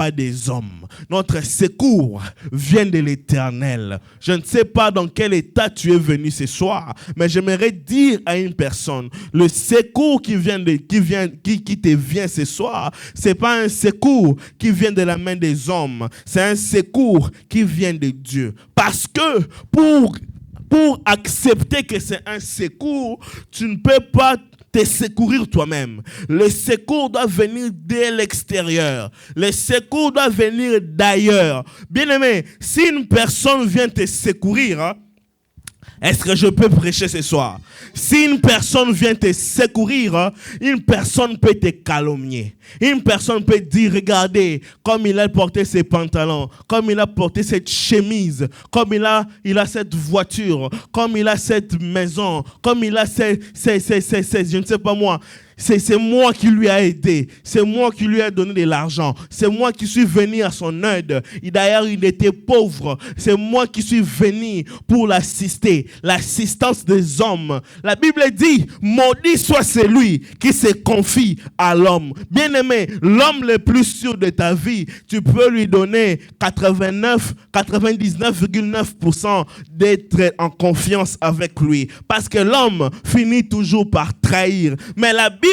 pas des hommes. Notre secours vient de l'Éternel. Je ne sais pas dans quel état tu es venu ce soir, mais j'aimerais dire à une personne, le secours qui te vient ce soir, c'est pas un secours qui vient de la main des hommes, c'est un secours qui vient de Dieu. Parce que pour accepter que c'est un secours, tu ne peux pas te secourir toi-même. Le secours doit venir de l'extérieur. Le secours doit venir d'ailleurs. Bien-aimé, si une personne vient te secourir, est-ce que je peux prêcher ce soir? Si une personne vient te secourir, une personne peut te calomnier. Une personne peut dire, regardez, comme il a porté ses pantalons, comme il a porté cette chemise, comme il a cette voiture, comme il a cette maison, comme il a je ne sais pas moi. C'est moi qui lui ai aidé. C'est moi qui lui ai donné de l'argent. C'est moi qui suis venu à son aide. Et d'ailleurs, il était pauvre. C'est moi qui suis venu pour l'assister. L'assistance des hommes. La Bible dit, maudit soit celui qui se confie à l'homme. Bien-aimé, l'homme le plus sûr de ta vie, tu peux lui donner 99,9% d'être en confiance avec lui. Parce que l'homme finit toujours par trahir. Mais la Bible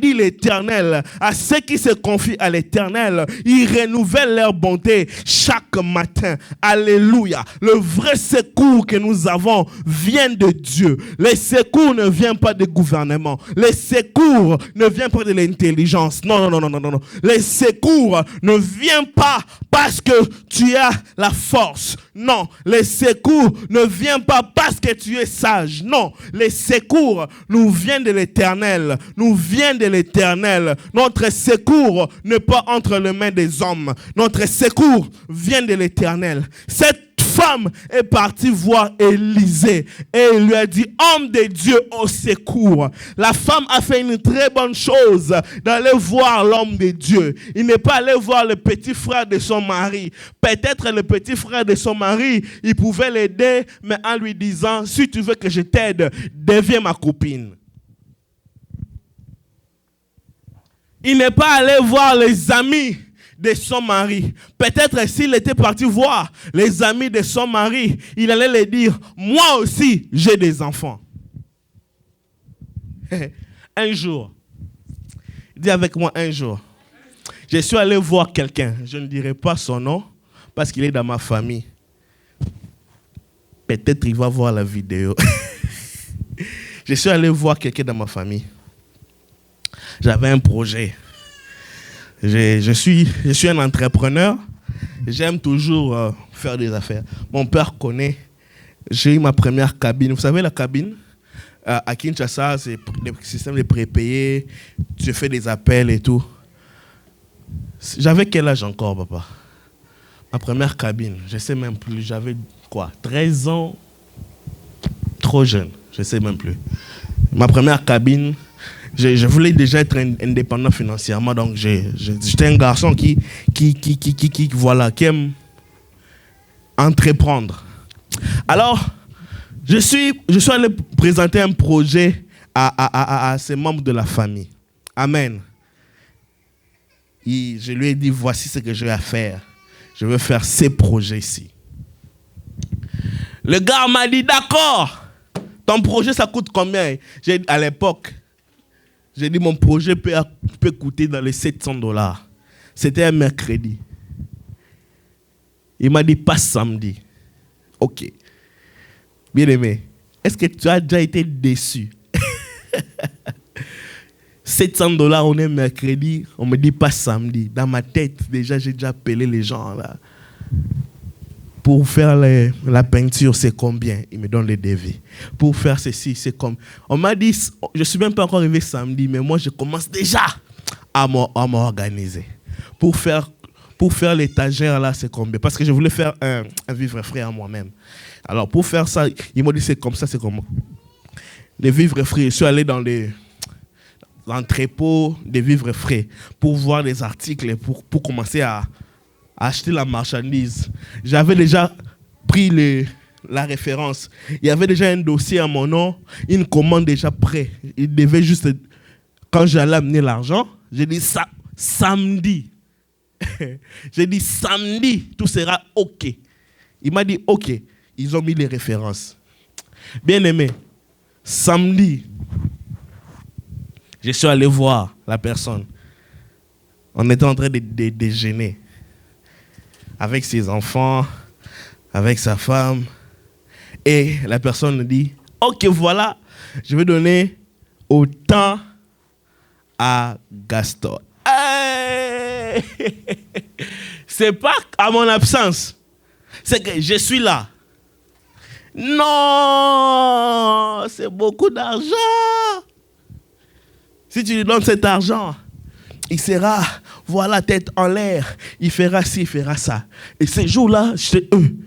dit l'Éternel, à ceux qui se confient à l'Éternel, il renouvelle leur bonté chaque matin. Alléluia. Le vrai secours que nous avons vient de Dieu. Le secours ne vient pas du gouvernement. Le secours ne vient pas de l'intelligence. Non. Le secours ne vient pas parce que tu as la force. Non. Le secours ne vient pas parce que tu es sage. Non. Le secours nous vient de l'Éternel. Nous vient de l'Éternel. Notre secours n'est pas entre les mains des hommes. Notre secours vient de l'Éternel. Cette femme est partie voir Élisée et il lui a dit, homme de Dieu au secours. La femme a fait une très bonne chose d'aller voir l'homme de Dieu. Il n'est pas allé voir le petit frère de son mari. Peut-être le petit frère de son mari, il pouvait l'aider, mais en lui disant, si tu veux que je t'aide, deviens ma copine. Il n'est pas allé voir les amis de son mari. Peut-être s'il était parti voir les amis de son mari, il allait leur dire, moi aussi, j'ai des enfants. Un jour, dis avec moi un jour, je suis allé voir quelqu'un, je ne dirai pas son nom, parce qu'il est dans ma famille. Peut-être il va voir la vidéo. Je suis allé voir quelqu'un dans ma famille. J'avais un projet. Je suis un entrepreneur. J'aime toujours faire des affaires. Mon père connaît. J'ai eu ma première cabine. Vous savez la cabine? À Kinshasa, c'est le système de prépayé. Tu fais des appels et tout. J'avais quel âge encore, papa? Ma première cabine, je ne sais même plus. J'avais quoi? 13 ans? Trop jeune. Je ne sais même plus. Ma première cabine... Je voulais déjà être indépendant financièrement, donc j'étais un garçon qui aime entreprendre. Alors, je suis allé présenter un projet à ces membres de la famille. Amen. Et je lui ai dit, voici ce que je vais faire. Je veux faire ces projets ici. Le gars m'a dit, d'accord, ton projet, ça coûte combien? À l'époque, j'ai dit, mon projet peut coûter dans les $700. C'était un mercredi. Il m'a dit, passe samedi. Ok. Bien aimé, est-ce que tu as déjà été déçu? $700, on est mercredi, on me dit, passe samedi. Dans ma tête, déjà, j'ai déjà appelé les gens là. Pour faire la peinture, c'est combien? Il me donne les devis. Pour faire ceci, c'est comme... On m'a dit, je ne suis même pas encore arrivé samedi, mais moi, je commence déjà à m'organiser. Pour faire l'étagère, là, c'est combien? Parce que je voulais faire un vivre frais à moi-même. Alors, pour faire ça, ils m'ont dit, c'est comme ça, c'est comme... Les vivres frais, je suis allé dans l'entrepôt des vivres frais pour voir les articles, pour commencer à acheter la marchandise. J'avais déjà pris la référence. Il y avait déjà un dossier à mon nom, une commande déjà prête. Il devait juste, quand j'allais amener l'argent, j'ai dit samedi. J'ai dit samedi, tout sera OK. Il m'a dit OK. Ils ont mis les références. Bien aimé, samedi, je suis allé voir la personne. On était en train de déjeuner avec ses enfants, avec sa femme. Et la personne me dit, OK, voilà, je vais donner autant à Gaston. Hey! C'est pas à mon absence. C'est que je suis là. Non, c'est beaucoup d'argent. Si tu lui donnes cet argent, il sera, voilà, tête en l'air. Il fera ci, il fera ça. Et ces jours-là, chez eux,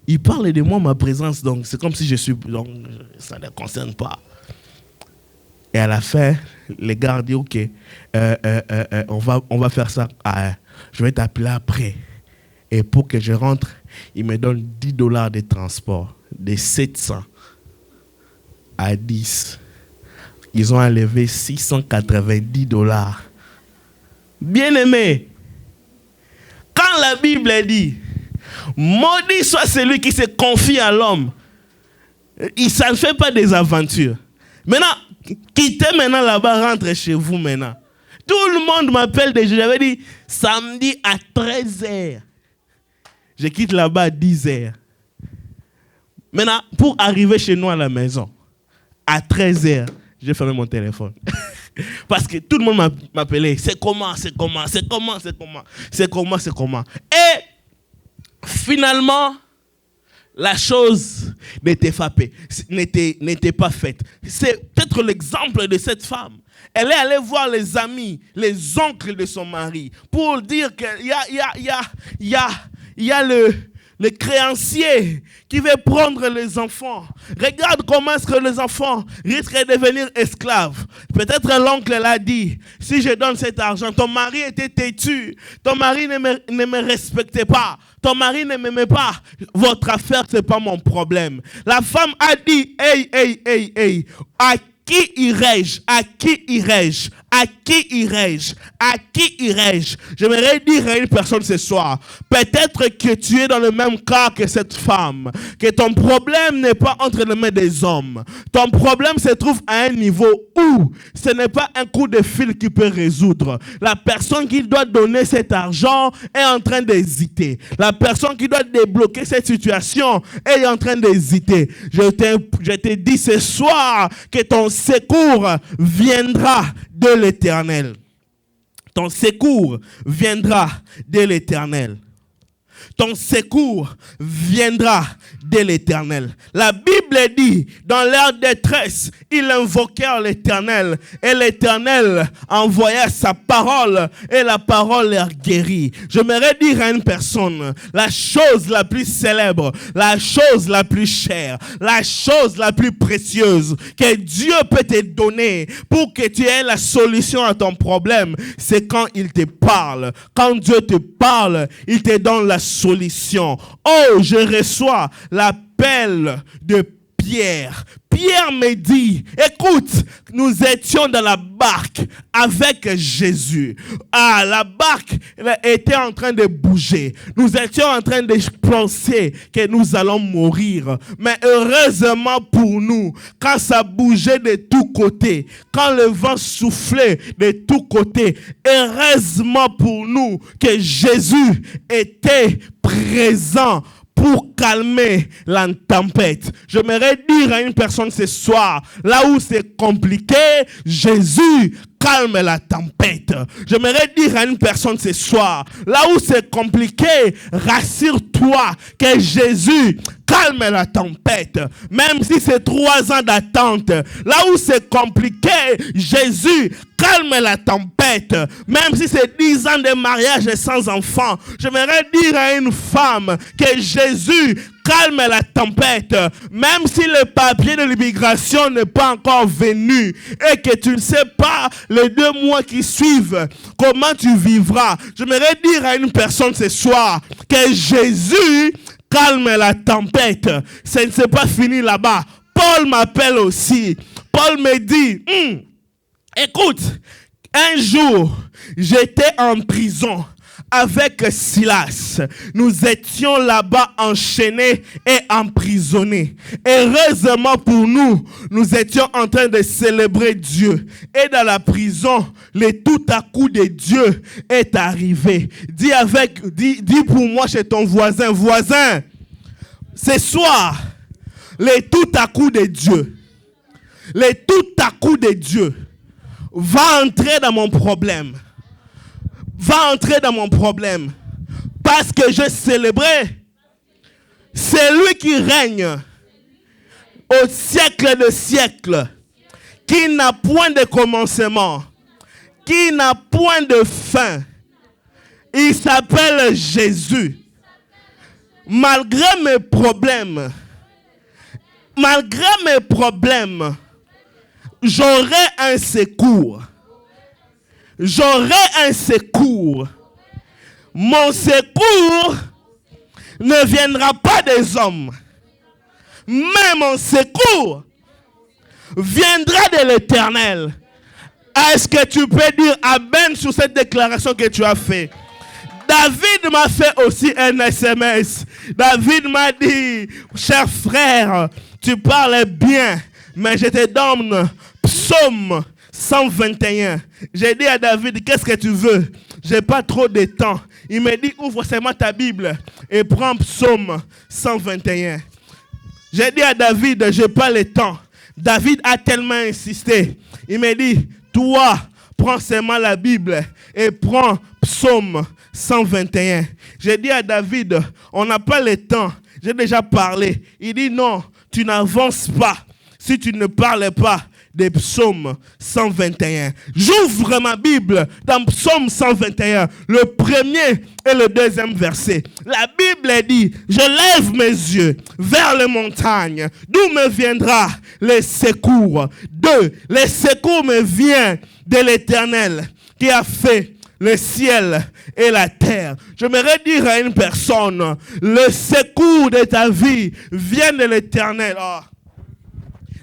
ils parlent de moi, ma présence. Donc, c'est comme si je suis... Donc, ça ne les concerne pas. Et à la fin, les gars disent, OK, on va faire ça. Je vais t'appeler après. Et pour que je rentre, ils me donnent $10 de transport. De 700 à 10. Ils ont enlevé $690. Bien aimé, quand la Bible dit, maudit soit celui qui se confie à l'homme, ça ne fait pas des aventures. Maintenant, quittez maintenant là-bas, rentrez chez vous maintenant. Tout le monde m'appelle déjà. J'avais dit samedi à 13h. Je quitte là-bas à 10h. Maintenant, pour arriver chez nous à la maison, à 13h, j'ai fermé mon téléphone. Parce que tout le monde m'appelait. C'est comment. Et finalement, la chose n'était pas faite. C'est peut-être l'exemple de cette femme. Elle est allée voir les amis, les oncles de son mari, pour dire qu'il y a le créancier qui veut prendre les enfants. Regarde comment est-ce que les enfants risquent de devenir esclaves. Peut-être l'oncle l'a dit, si je donne cet argent, ton mari était têtu, ton mari ne me respectait pas, ton mari ne m'aimait pas, votre affaire, ce n'est pas mon problème. La femme a dit, hey, à qui irai-je? À qui irai-je? À qui irai-je? À qui irai-je? J'aimerais dire à une personne ce soir, peut-être que tu es dans le même cas que cette femme, que ton problème n'est pas entre les mains des hommes. Ton problème se trouve à un niveau où ce n'est pas un coup de fil qui peut résoudre. La personne qui doit donner cet argent est en train d'hésiter. La personne qui doit débloquer cette situation est en train d'hésiter. Je te dis ce soir que ton secours viendra de l'Éternel. Ton secours viendra de l'Éternel. Ton secours viendra de l'Éternel. La Bible dit, dans leur détresse, ils invoquèrent l'Éternel. Et l'Éternel envoya sa parole et la parole leur guérit. J'aimerais dire à une personne, la chose la plus célèbre, la chose la plus chère, la chose la plus précieuse que Dieu peut te donner pour que tu aies la solution à ton problème, c'est quand il te parle. Quand Dieu te parle, il te donne la solution. Oh, je reçois l'appel de Pierre. Pierre me dit, écoute, nous étions dans la barque avec Jésus. La barque était en train de bouger. Nous étions en train de penser que nous allons mourir. Mais heureusement pour nous, quand ça bougeait de tous côtés, quand le vent soufflait de tous côtés, heureusement pour nous que Jésus était présent pour calmer la tempête. J'aimerais dire à une personne ce soir, là où c'est compliqué, Jésus calme la tempête. J'aimerais dire à une personne ce soir, là où c'est compliqué, rassure-toi que Jésus calme la tempête. Même si c'est 3 ans d'attente, là où c'est compliqué, Jésus calme la tempête. Même si c'est 10 ans de mariage et sans enfant, j'aimerais dire à une femme que Jésus calme la tempête. Même si le papier de l'immigration n'est pas encore venu et que tu ne sais pas les 2 mois qui suivent comment tu vivras, j'aimerais dire à une personne ce soir que Jésus calme la tempête. Ça ne s'est pas fini là-bas. Paul m'appelle aussi. Paul me dit, écoute, un jour, j'étais en prison avec Silas, nous étions là-bas enchaînés et emprisonnés. Heureusement pour nous, nous étions en train de célébrer Dieu. Et dans la prison, le tout à coup de Dieu est arrivé. Dis pour moi chez ton voisin, voisin, ce soir, le tout à coup de Dieu, le tout à coup de Dieu va entrer dans mon problème. Va entrer dans mon problème. Parce que je célébrais. C'est lui qui règne au siècle de siècles, qui n'a point de commencement, qui n'a point de fin. Il s'appelle Jésus. Malgré mes problèmes, j'aurai un secours. J'aurai un secours. Mon secours ne viendra pas des hommes, mais mon secours viendra de l'Éternel. Est-ce que tu peux dire amen sur cette déclaration que tu as faite? David m'a fait aussi un SMS. David m'a dit, cher frère, tu parles bien, mais je te donne Psaume 121. J'ai dit à David, qu'est-ce que tu veux? J'ai pas trop de temps. Il me dit, ouvre seulement ta Bible et prends Psaume 121. J'ai dit à David, j'ai pas le temps. David a tellement insisté. Il me dit, toi, prends seulement la Bible et prends Psaume 121. J'ai dit à David, on n'a pas le temps. J'ai déjà parlé. Il dit, non, tu n'avances pas si tu ne parles pas des psaumes 121. J'ouvre ma Bible dans Psaume 121, le premier et le deuxième verset. La Bible dit, je lève mes yeux vers les montagnes, d'où me viendra le secours. Le secours me vient de l'Éternel qui a fait le ciel et la terre. J'aimerais dire à une personne, le secours de ta vie vient de l'Éternel.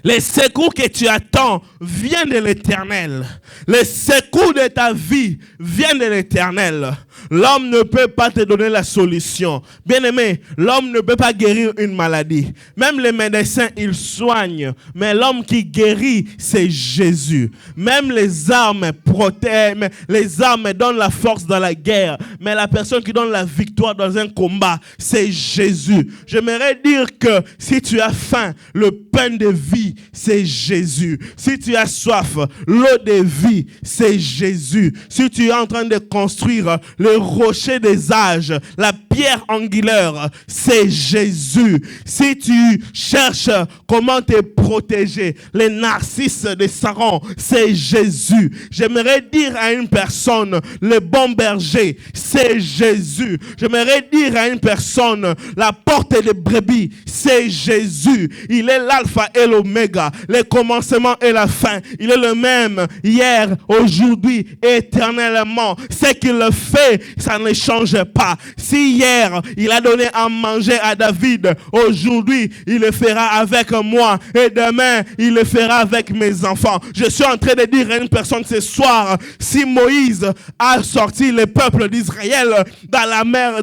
Les secours que tu attends viennent de l'Éternel. Les secours de ta vie viennent de l'Éternel. L'homme ne peut pas te donner la solution. Bien-aimé, l'homme ne peut pas guérir une maladie. Même les médecins, ils soignent. Mais l'homme qui guérit, c'est Jésus. Même les armes protègent, les armes donnent la force dans la guerre. Mais la personne qui donne la victoire dans un combat, c'est Jésus. J'aimerais dire que si tu as faim, le pain de vie, c'est Jésus. Si tu as soif, l'eau de vie, c'est Jésus. Si tu es en train de construire le rocher des âges, la pierre angulaire, c'est Jésus. Si tu cherches comment te protéger, les narcisses de Saron, c'est Jésus. J'aimerais dire à une personne, le bon berger, c'est Jésus. J'aimerais dire à une personne, la porte des brebis, c'est Jésus. Il est l'alpha et l'oméga, le commencement et la fin. Il est le même hier, aujourd'hui, éternellement. Ce qu'il fait, ça ne change pas. Si hier, il a donné à manger à David, aujourd'hui, il le fera avec moi. Et demain, il le fera avec mes enfants. Je suis en train de dire à une personne ce soir, si Moïse a sorti le peuple d'Israël dans la mer,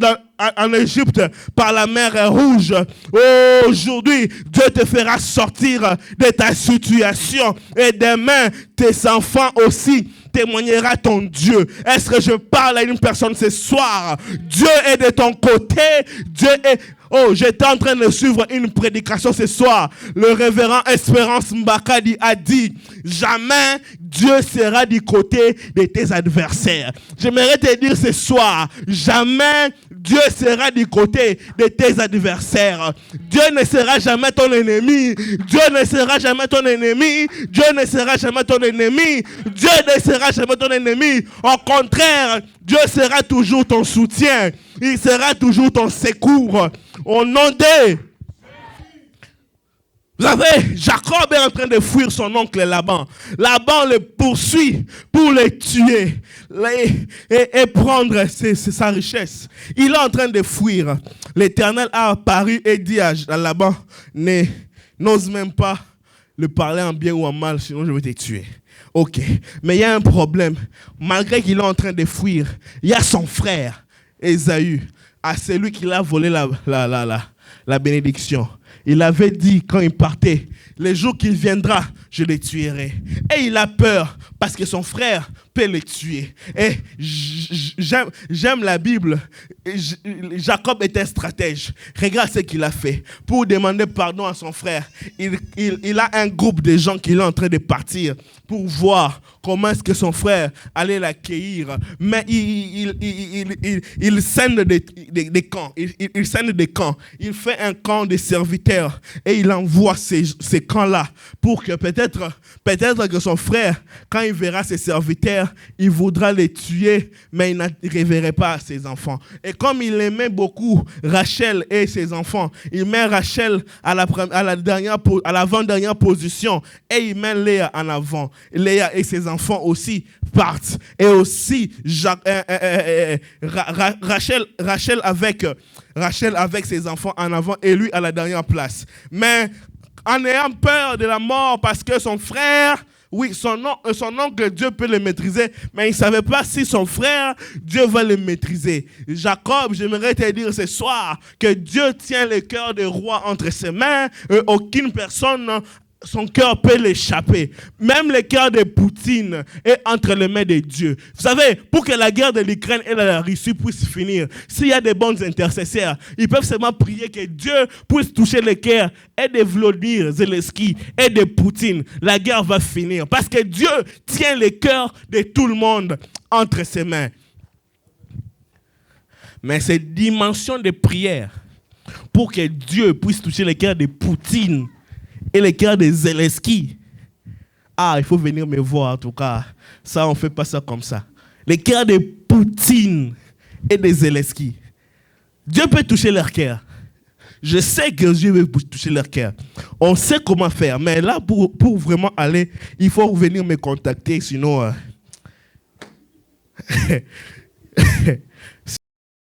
en Égypte, par la mer Rouge, aujourd'hui, Dieu te fera sortir de ta situation. Et demain, tes enfants aussi témoignera ton Dieu. Est-ce que je parle à une personne ce soir? Dieu est de ton côté. Dieu est... j'étais en train de suivre une prédication ce soir. Le révérend Espérance Mbakadi a dit, jamais Dieu sera du côté de tes adversaires. J'aimerais te dire ce soir, jamais Dieu sera du côté de tes adversaires. Dieu ne sera jamais ton ennemi. Dieu ne sera jamais ton ennemi. Dieu ne sera jamais ton ennemi. Dieu ne sera jamais ton ennemi. Au contraire, Dieu sera toujours ton soutien. Il sera toujours ton secours. Au nom de... Vous savez, Jacob est en train de fuir son oncle Laban. Laban le poursuit pour le tuer et prendre sa richesse. Il est en train de fuir. L'Éternel a apparu et dit à Laban, n'ose même pas le parler en bien ou en mal, sinon je vais te tuer. Ok, mais il y a un problème. Malgré qu'il est en train de fuir, il y a son frère Ésaü à celui qui l'a volé la bénédiction. Il avait dit quand il partait, les jours qu'il viendra, je les tuerai. Et il a peur parce que son frère peut les tuer. Et j'aime la Bible. Jacob était stratège. Regarde ce qu'il a fait. Pour demander pardon à son frère, il a un groupe de gens qui est en train de partir pour voir comment est-ce que son frère allait l'accueillir. Mais il scène des camps. Il scène des camps. Il fait un camp de serviteurs et il envoie ces camps-là pour que peut-être que son frère, quand il verra ses serviteurs, il voudra les tuer, mais il ne reverrait pas ses enfants. Et comme il aimait beaucoup Rachel et ses enfants, il met Rachel à l'avant-dernière position et il met Léa en avant. Léa et ses enfants aussi partent. Et aussi Rachel avec ses enfants en avant et lui à la dernière place. Mais en ayant peur de la mort parce que son frère, oui, son oncle, Dieu peut le maîtriser, mais il ne savait pas si son frère, Dieu va le maîtriser. Jacob, j'aimerais te dire ce soir que Dieu tient le cœur des rois entre ses mains et aucune personne, son cœur peut l'échapper. Même le cœur de Poutine est entre les mains de Dieu. Vous savez, pour que la guerre de l'Ukraine et de la Russie puisse finir, s'il y a des bons intercesseurs, ils peuvent seulement prier que Dieu puisse toucher le cœur et de Volodymyr Zelensky et de Poutine. La guerre va finir parce que Dieu tient le cœur de tout le monde entre ses mains. Mais cette dimension de prière pour que Dieu puisse toucher le cœur de Poutine et le cœur de Zelensky. Ah, il faut venir me voir en tout cas. Ça, on ne fait pas ça comme ça. Le cœur de Poutine et de Zelensky. Dieu peut toucher leur cœur. Je sais que Dieu veut toucher leur cœur. On sait comment faire. Mais là, pour vraiment aller, il faut venir me contacter. Sinon...